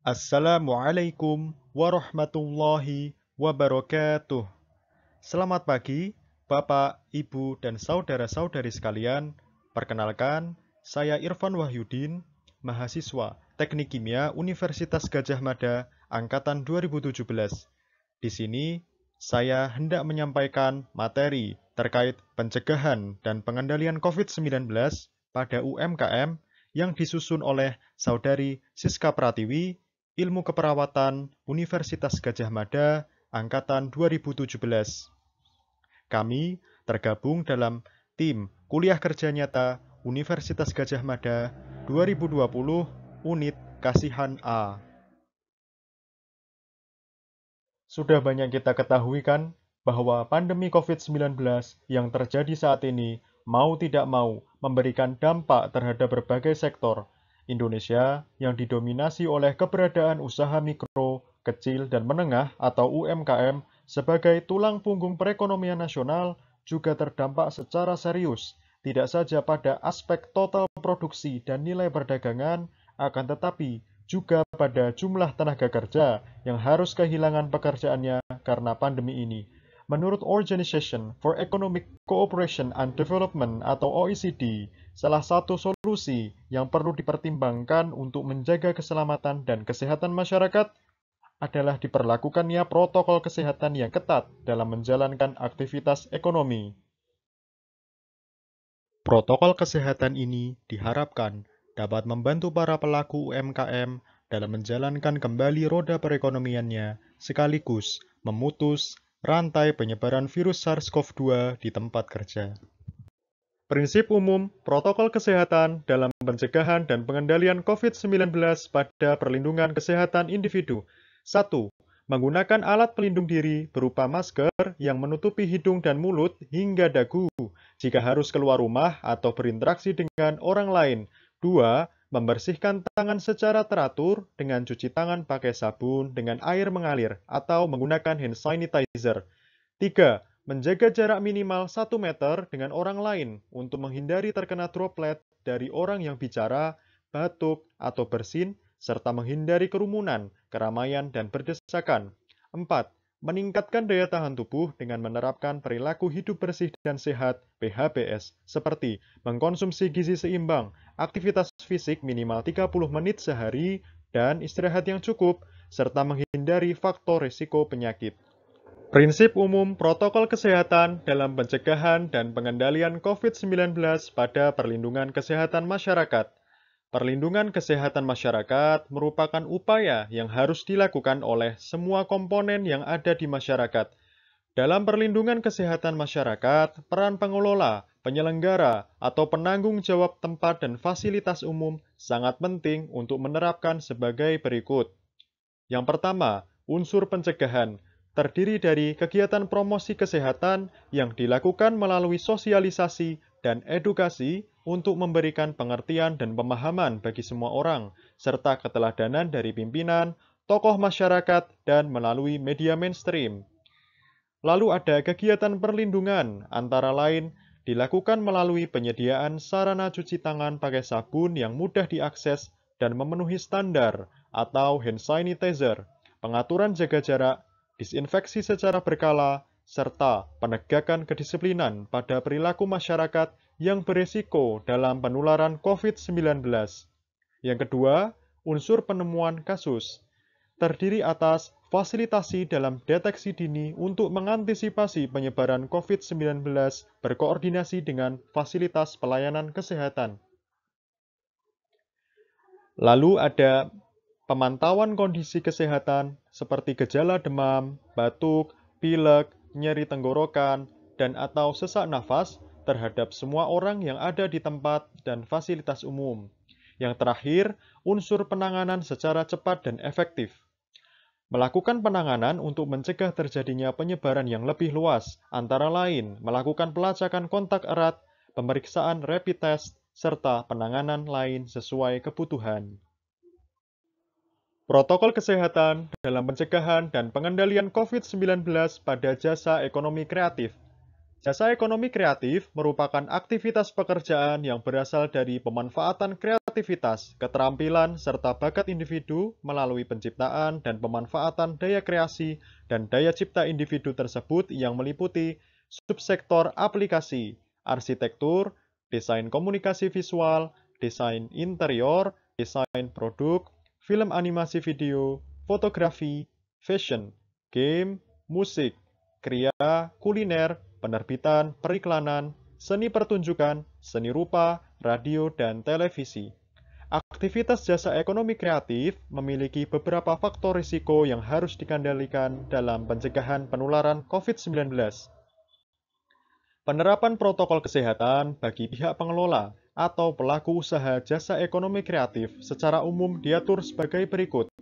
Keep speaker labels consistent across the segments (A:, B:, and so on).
A: Assalamualaikum warahmatullahi wabarakatuh. Selamat pagi, Bapak, Ibu, dan saudara-saudari sekalian. Perkenalkan, saya Irfan Wahyudin, mahasiswa Teknik Kimia Universitas Gadjah Mada, Angkatan 2017. Di sini, saya hendak menyampaikan materi terkait pencegahan dan pengendalian COVID-19 pada UMKM yang disusun oleh Saudari Siska Pratiwi, Ilmu Keperawatan Universitas Gadjah Mada, Angkatan 2017. Kami tergabung dalam tim Kuliah Kerja Nyata Universitas Gadjah Mada 2020 Unit Kasihan A. Sudah banyak kita ketahui kan bahwa pandemi COVID-19 yang terjadi saat ini mau tidak mau memberikan dampak terhadap berbagai sektor. Indonesia yang didominasi oleh keberadaan usaha mikro, kecil, dan menengah atau UMKM sebagai tulang punggung perekonomian nasional juga terdampak secara serius, tidak saja pada aspek total produksi dan nilai perdagangan, akan tetapi juga pada jumlah tenaga kerja yang harus kehilangan pekerjaannya karena pandemi ini. Menurut Organization for Economic Cooperation and Development atau OECD, salah satu solusi yang perlu dipertimbangkan untuk menjaga keselamatan dan kesehatan masyarakat adalah diperlakukannya protokol kesehatan yang ketat dalam menjalankan aktivitas ekonomi. Protokol kesehatan ini diharapkan dapat membantu para pelaku UMKM dalam menjalankan kembali roda perekonomiannya sekaligus memutus rantai penyebaran virus SARS-CoV-2 di tempat kerja. Prinsip umum protokol kesehatan dalam pencegahan dan pengendalian COVID-19 pada perlindungan kesehatan individu. 1. Menggunakan alat pelindung diri berupa masker yang menutupi hidung dan mulut hingga dagu jika harus keluar rumah atau berinteraksi dengan orang lain. 2. Membersihkan tangan secara teratur dengan cuci tangan pakai sabun dengan air mengalir atau menggunakan hand sanitizer. 3. Menjaga jarak minimal 1 meter dengan orang lain untuk menghindari terkena droplet dari orang yang bicara, batuk, atau bersin, serta menghindari kerumunan, keramaian, dan berdesakan. 4. Meningkatkan daya tahan tubuh dengan menerapkan perilaku hidup bersih dan sehat (PHBS) seperti mengkonsumsi gizi seimbang, aktivitas fisik minimal 30 menit sehari, dan istirahat yang cukup, serta menghindari faktor risiko penyakit. Prinsip umum protokol kesehatan dalam pencegahan dan pengendalian COVID-19 pada perlindungan kesehatan masyarakat. Perlindungan kesehatan masyarakat merupakan upaya yang harus dilakukan oleh semua komponen yang ada di masyarakat. Dalam perlindungan kesehatan masyarakat, peran pengelola, penyelenggara, atau penanggung jawab tempat dan fasilitas umum sangat penting untuk menerapkan sebagai berikut. Yang pertama, unsur pencegahan terdiri dari kegiatan promosi kesehatan yang dilakukan melalui sosialisasi dan edukasi untuk memberikan pengertian dan pemahaman bagi semua orang, serta keteladanan dari pimpinan, tokoh masyarakat, dan melalui media mainstream. Lalu ada kegiatan perlindungan, antara lain dilakukan melalui penyediaan sarana cuci tangan pakai sabun yang mudah diakses dan memenuhi standar atau hand sanitizer, pengaturan jaga jarak, disinfeksi secara berkala, serta penegakan kedisiplinan pada perilaku masyarakat yang berisiko dalam penularan COVID-19. Yang kedua, unsur penemuan kasus terdiri atas fasilitasi dalam deteksi dini untuk mengantisipasi penyebaran COVID-19 berkoordinasi dengan fasilitas pelayanan kesehatan. Lalu ada pemantauan kondisi kesehatan seperti gejala demam, batuk, pilek, nyeri tenggorokan, dan atau sesak nafas terhadap semua orang yang ada di tempat dan fasilitas umum. Yang terakhir, unsur penanganan secara cepat dan efektif. Melakukan penanganan untuk mencegah terjadinya penyebaran yang lebih luas, antara lain melakukan pelacakan kontak erat, pemeriksaan rapid test, serta penanganan lain sesuai kebutuhan. Protokol kesehatan dalam pencegahan dan pengendalian COVID-19 pada jasa ekonomi kreatif. Jasa ekonomi kreatif merupakan aktivitas pekerjaan yang berasal dari pemanfaatan kreatif kreativitas, keterampilan, serta bakat individu melalui penciptaan dan pemanfaatan daya kreasi dan daya cipta individu tersebut yang meliputi subsektor aplikasi, arsitektur, desain komunikasi visual, desain interior, desain produk, film animasi video, fotografi, fashion, game, musik, kriya, kuliner, penerbitan, periklanan, seni pertunjukan, seni rupa, radio, dan televisi. Aktivitas jasa ekonomi kreatif memiliki beberapa faktor risiko yang harus dikendalikan dalam pencegahan penularan COVID-19. Penerapan protokol kesehatan bagi pihak pengelola atau pelaku usaha jasa ekonomi kreatif secara umum diatur sebagai berikut.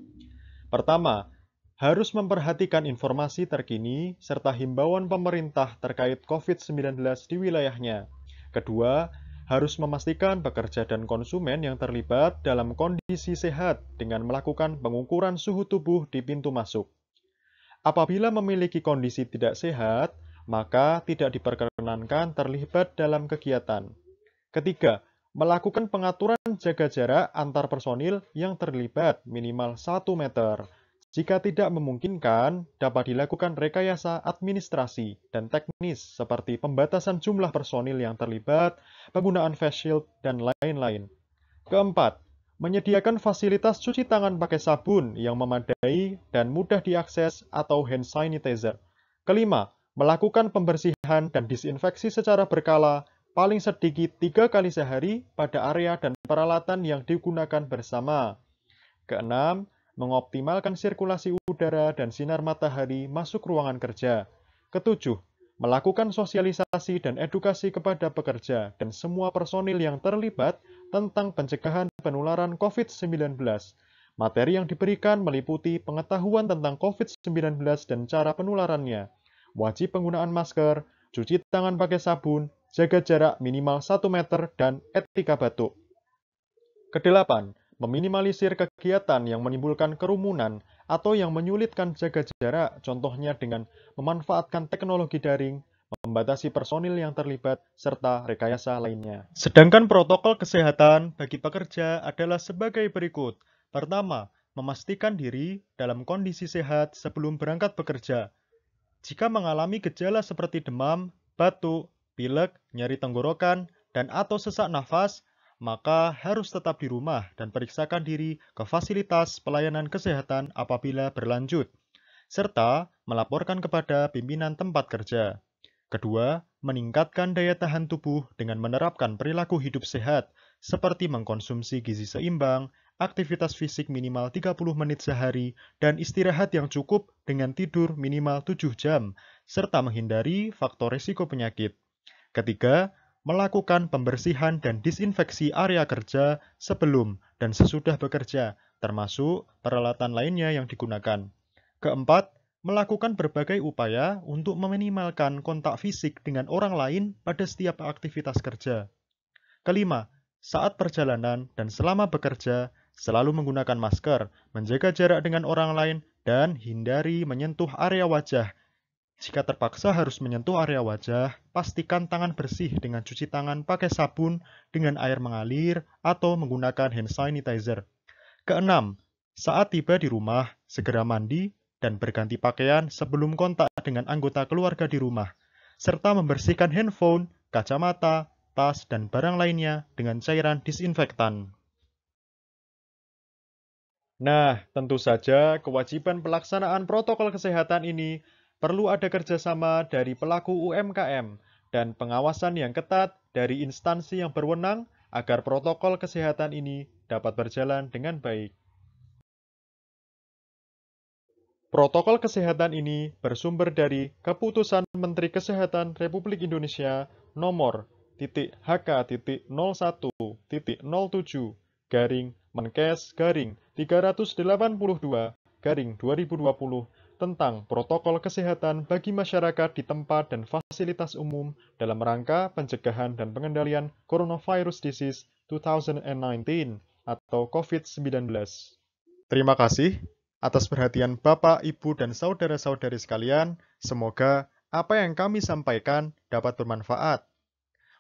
A: Pertama, harus memperhatikan informasi terkini serta himbauan pemerintah terkait COVID-19 di wilayahnya. Kedua, harus memastikan pekerja dan konsumen yang terlibat dalam kondisi sehat dengan melakukan pengukuran suhu tubuh di pintu masuk. Apabila memiliki kondisi tidak sehat, maka tidak diperkenankan terlibat dalam kegiatan. Ketiga, melakukan pengaturan jaga jarak antar personil yang terlibat minimal 1 meter. Jika tidak memungkinkan, dapat dilakukan rekayasa administrasi dan teknis seperti pembatasan jumlah personil yang terlibat, penggunaan face shield, dan lain-lain. Keempat, menyediakan fasilitas cuci tangan pakai sabun yang memadai dan mudah diakses atau hand sanitizer. Kelima, melakukan pembersihan dan disinfeksi secara berkala paling sedikit 3 kali sehari pada area dan peralatan yang digunakan bersama. Keenam, mengoptimalkan sirkulasi udara dan sinar matahari masuk ruangan kerja. Ketujuh, melakukan sosialisasi dan edukasi kepada pekerja dan semua personil yang terlibat tentang pencegahan penularan COVID-19. Materi yang diberikan meliputi pengetahuan tentang COVID-19 dan cara penularannya, wajib penggunaan masker, cuci tangan pakai sabun, jaga jarak minimal 1 meter, dan etika batuk. Kedelapan, meminimalisir kegiatan yang menimbulkan kerumunan atau yang menyulitkan jaga jarak, contohnya dengan memanfaatkan teknologi daring, membatasi personil yang terlibat, serta rekayasa lainnya. Sedangkan protokol kesehatan bagi pekerja adalah sebagai berikut. Pertama, memastikan diri dalam kondisi sehat sebelum berangkat bekerja. Jika mengalami gejala seperti demam, batuk, pilek, nyeri tenggorokan, dan atau sesak nafas, maka harus tetap di rumah dan periksakan diri ke fasilitas pelayanan kesehatan apabila berlanjut, serta melaporkan kepada pimpinan tempat kerja. Kedua, meningkatkan daya tahan tubuh dengan menerapkan perilaku hidup sehat, seperti mengkonsumsi gizi seimbang, aktivitas fisik minimal 30 menit sehari, dan istirahat yang cukup dengan tidur minimal 7 jam, serta menghindari faktor risiko penyakit. Ketiga, melakukan pembersihan dan disinfeksi area kerja sebelum dan sesudah bekerja, termasuk peralatan lainnya yang digunakan. Keempat, melakukan berbagai upaya untuk meminimalkan kontak fisik dengan orang lain pada setiap aktivitas kerja. Kelima, saat perjalanan dan selama bekerja, selalu menggunakan masker, menjaga jarak dengan orang lain, dan hindari menyentuh area wajah. Jika terpaksa harus menyentuh area wajah, pastikan tangan bersih dengan cuci tangan pakai sabun dengan air mengalir atau menggunakan hand sanitizer. Keenam, saat tiba di rumah, segera mandi dan berganti pakaian sebelum kontak dengan anggota keluarga di rumah, serta membersihkan handphone, kacamata, tas, dan barang lainnya dengan cairan disinfektan. Nah, tentu saja kewajiban pelaksanaan protokol kesehatan ini perlu ada kerjasama dari pelaku UMKM dan pengawasan yang ketat dari instansi yang berwenang agar protokol kesehatan ini dapat berjalan dengan baik. Protokol kesehatan ini bersumber dari Keputusan Menteri Kesehatan Republik Indonesia nomor HK.01.017-Menkes-382-2020 tentang protokol kesehatan bagi masyarakat di tempat dan fasilitas umum dalam rangka pencegahan dan pengendalian Coronavirus Disease 2019 atau COVID-19. Terima kasih atas perhatian Bapak, Ibu, dan saudara-saudari sekalian. Semoga apa yang kami sampaikan dapat bermanfaat.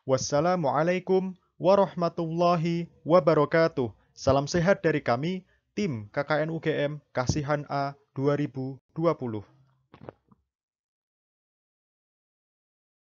A: Wassalamualaikum warahmatullahi wabarakatuh. Salam sehat dari kami, tim KKN UGM Kasihan A 2020.